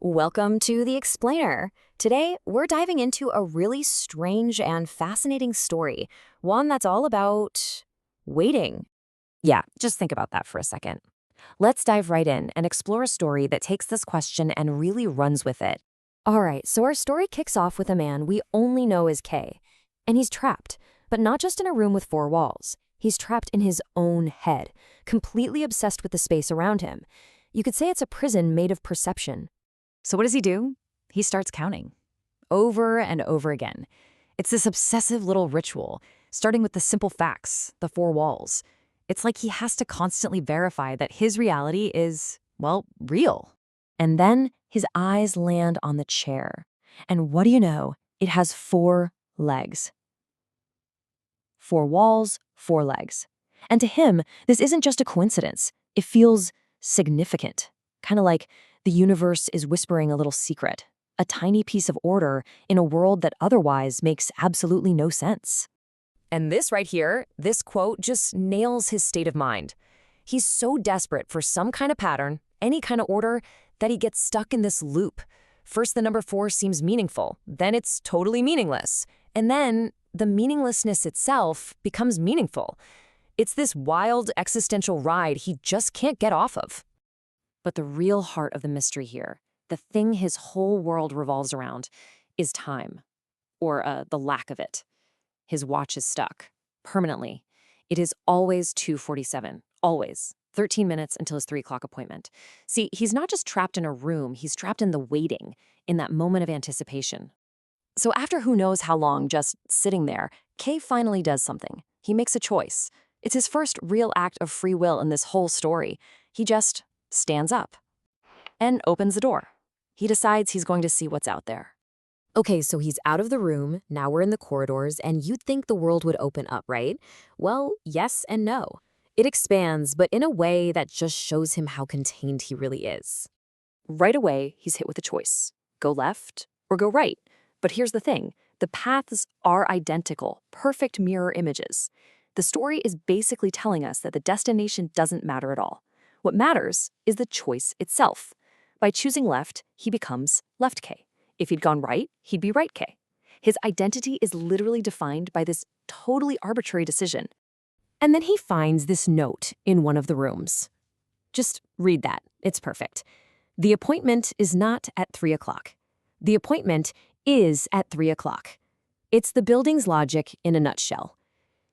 Welcome to The Explainer. Today, we're diving into a really strange and fascinating story, one that's all about waiting. Yeah, just think about that for a second. Let's dive right in and explore a story that takes this question and really runs with it. All right, so our story kicks off with a man we only know as Kay, and he's trapped, but not just in a room with four walls. He's trapped in his own head, completely obsessed with the space around him. You could say it's a prison made of perception. So what does he do? He starts counting. Over and over again. It's this obsessive little ritual, starting with the simple facts, the four walls. It's like he has to constantly verify that his reality is, well, real. And then his eyes land on the chair. And what do you know? It has four legs. Four walls, four legs. And to him, this isn't just a coincidence. It feels significant. Kind of like the universe is whispering a little secret, a tiny piece of order in a world that otherwise makes absolutely no sense. And this right here, this quote just nails his state of mind. He's so desperate for some kind of pattern, any kind of order, that he gets stuck in this loop. First, the number four seems meaningful, then it's totally meaningless. And then the meaninglessness itself becomes meaningful. It's this wild existential ride he just can't get off of. But the real heart of the mystery here, the thing his whole world revolves around, is time, or the lack of it. His watch is stuck, permanently. It is always 2:47, always. 13 minutes until his 3 o'clock appointment. See, he's not just trapped in a room, he's trapped in the waiting, in that moment of anticipation. So after who knows how long just sitting there, Kay finally does something. He makes a choice. It's his first real act of free will in this whole story. He just stands up and opens the door. He decides he's going to see what's out there. Okay, so he's out of the room, now we're in the corridors, and you'd think the world would open up, right? Well, yes and no. It expands, but in a way that just shows him how contained he really is. Right away, he's hit with a choice. Go left or go right. But here's the thing. The paths are identical, perfect mirror images. The story is basically telling us that the destination doesn't matter at all. What matters is the choice itself. By choosing left, he becomes left K. If he'd gone right, he'd be right K. His identity is literally defined by this totally arbitrary decision. And then he finds this note in one of the rooms. Just read that. It's perfect. The appointment is not at 3 o'clock. The appointment is at 3 o'clock. It's the building's logic in a nutshell.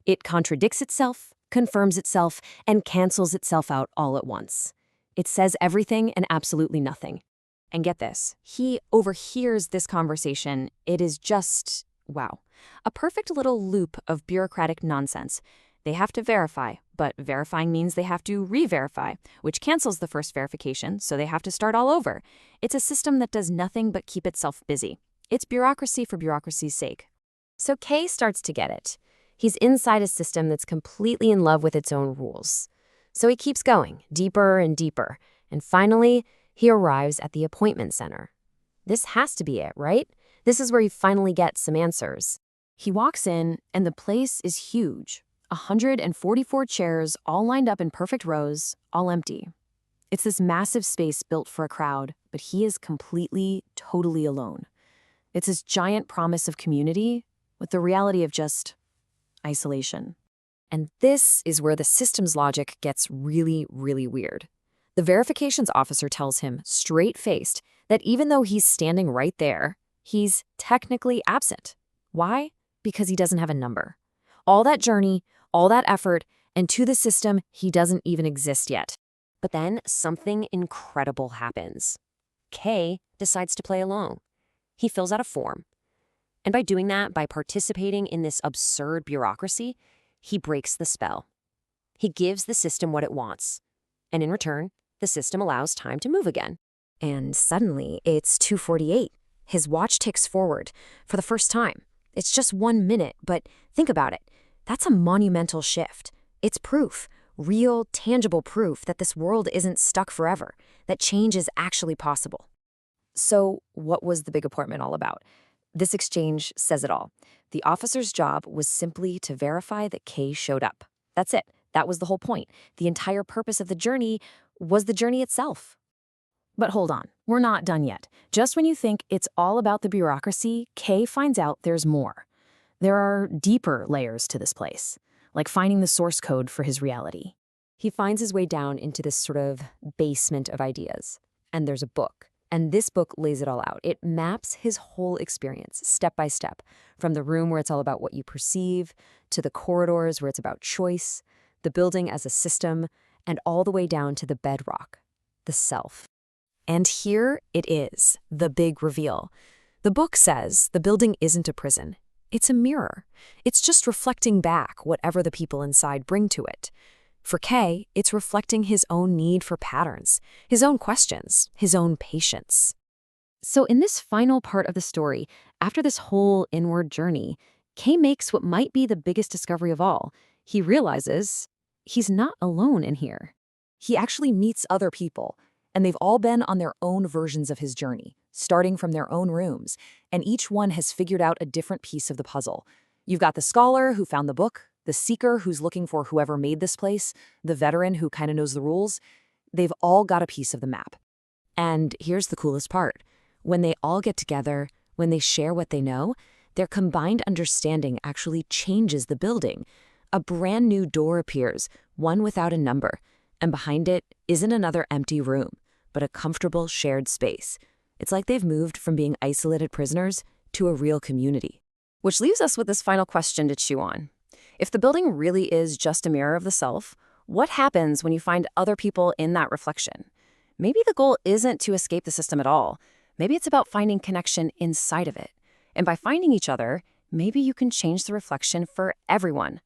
It contradicts itself, confirms itself, and cancels itself out all at once. It says everything and absolutely nothing. And get this, he overhears this conversation. It is just, wow, a perfect little loop of bureaucratic nonsense. They have to verify, but verifying means they have to re-verify, which cancels the first verification, so they have to start all over. It's a system that does nothing but keep itself busy. It's bureaucracy for bureaucracy's sake. So Kay starts to get it. He's inside a system that's completely in love with its own rules. So he keeps going, deeper and deeper, and finally, he arrives at the appointment center. This has to be it, right? This is where he finally gets some answers. He walks in, and the place is huge. 144 chairs, all lined up in perfect rows, all empty. It's this massive space built for a crowd, but he is completely, totally alone. It's this giant promise of community with the reality of just isolation. And this is where the system's logic gets really, really weird. The verifications officer tells him, straight-faced, that even though he's standing right there, he's technically absent. Why? Because he doesn't have a number. All that journey, all that effort, and to the system, he doesn't even exist yet. But then something incredible happens. Kay decides to play along. He fills out a form. And by doing that, by participating in this absurd bureaucracy, he breaks the spell. He gives the system what it wants. And in return, the system allows time to move again. And suddenly, it's 2:48. His watch ticks forward for the first time. It's just 1 minute, but think about it. That's a monumental shift. It's proof, real, tangible proof that this world isn't stuck forever, that change is actually possible. So what was the big appointment all about? This exchange says it all. The officer's job was simply to verify that Kay showed up. That's it. That was the whole point. The entire purpose of the journey was the journey itself. But hold on, we're not done yet. Just when you think it's all about the bureaucracy, Kay finds out there's more. There are deeper layers to this place, like finding the source code for his reality. He finds his way down into this sort of basement of ideas. And there's a book. And this book lays it all out. It maps his whole experience, step by step, from the room where it's all about what you perceive, to the corridors where it's about choice, the building as a system, and all the way down to the bedrock, the self. And here it is, the big reveal. The book says the building isn't a prison. It's a mirror. It's just reflecting back whatever the people inside bring to it. For Kay, it's reflecting his own need for patterns, his own questions, his own patience. So in this final part of the story, after this whole inward journey, Kay makes what might be the biggest discovery of all. He realizes he's not alone in here. He actually meets other people, and they've all been on their own versions of his journey, starting from their own rooms, and each one has figured out a different piece of the puzzle. You've got the scholar who found the book, the seeker who's looking for whoever made this place, the veteran who kind of knows the rules. They've all got a piece of the map. And here's the coolest part. When they all get together, when they share what they know, their combined understanding actually changes the building. A brand new door appears, one without a number, and behind it isn't another empty room, but a comfortable shared space. It's like they've moved from being isolated prisoners to a real community. Which leaves us with this final question to chew on. If the building really is just a mirror of the self, what happens when you find other people in that reflection? Maybe the goal isn't to escape the system at all. Maybe it's about finding connection inside of it. And by finding each other, maybe you can change the reflection for everyone,